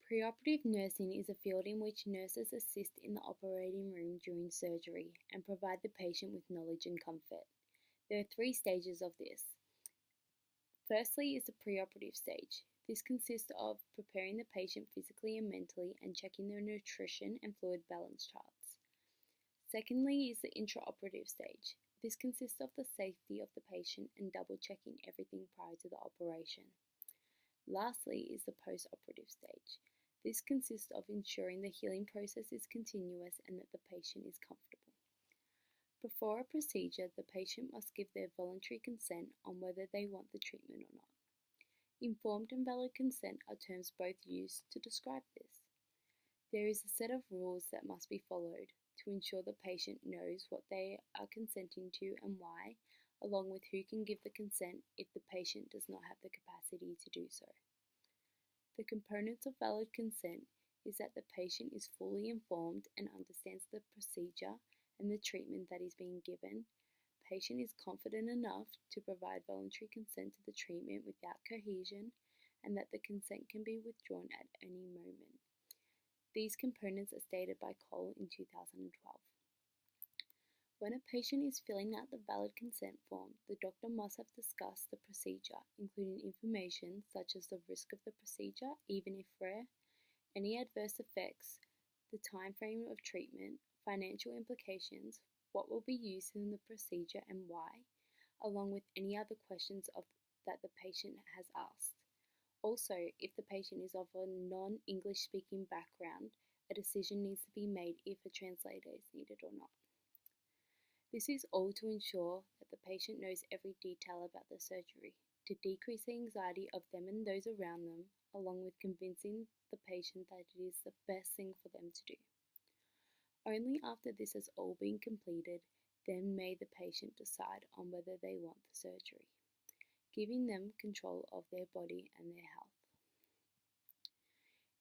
Preoperative nursing is a field in which nurses assist in the operating room during surgery and provide the patient with knowledge and comfort. There are 3 stages of this. Firstly is the preoperative stage. This consists of preparing the patient physically and mentally and checking their nutrition and fluid balance charts. Secondly is the intraoperative stage. This consists of the safety of the patient and double checking everything prior to the operation. Lastly is the postoperative stage. This consists of ensuring the healing process is continuous and that the patient is comfortable. Before a procedure, the patient must give their voluntary consent on whether they want the treatment or not. Informed and valid consent are terms both used to describe this. There is a set of rules that must be followed to ensure the patient knows what they are consenting to and why, along with who can give the consent if the patient does not have the capacity to do so. The components of valid consent is that the patient is fully informed and understands the procedure and the treatment that is being given. Patient is confident enough to provide voluntary consent to the treatment without coercion, and that the consent can be withdrawn at any moment. These components are stated by Cole in 2012. When a patient is filling out the valid consent form, the doctor must have discussed the procedure, including information such as the risk of the procedure, even if rare, any adverse effects, the time frame of treatment, financial implications, what will be used in the procedure and why, along with any other questions that the patient has asked. Also, if the patient is of a non-English speaking background, a decision needs to be made if a translator is needed or not. This is all to ensure that the patient knows every detail about the surgery, to decrease the anxiety of them and those around them, along with convincing the patient that it is the best thing for them to do. Only after this has all been completed, then may the patient decide on whether they want the surgery, giving them control of their body and their health.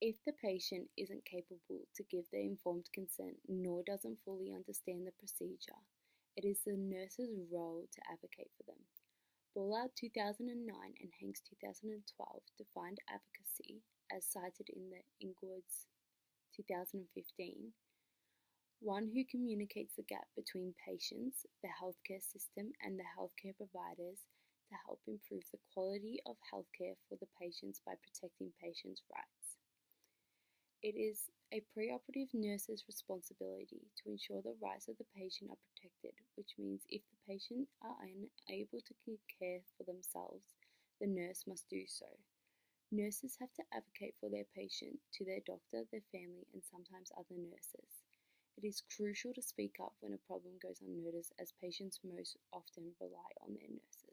If the patient isn't capable to give the informed consent nor doesn't fully understand the procedure, it is the nurse's role to advocate for them. Bullard 2009 and Hanks 2012 defined advocacy, as cited in the Ingwood's 2015, one who communicates the gap between patients, the healthcare system, and the healthcare providers to help improve the quality of healthcare for the patients by protecting patients' rights. It is a preoperative nurse's responsibility to ensure the rights of the patient are protected, which means if the patient are unable to care for themselves, the nurse must do so. Nurses have to advocate for their patient to their doctor, their family, and sometimes other nurses. It is crucial to speak up when a problem goes unnoticed, as patients most often rely on their nurses.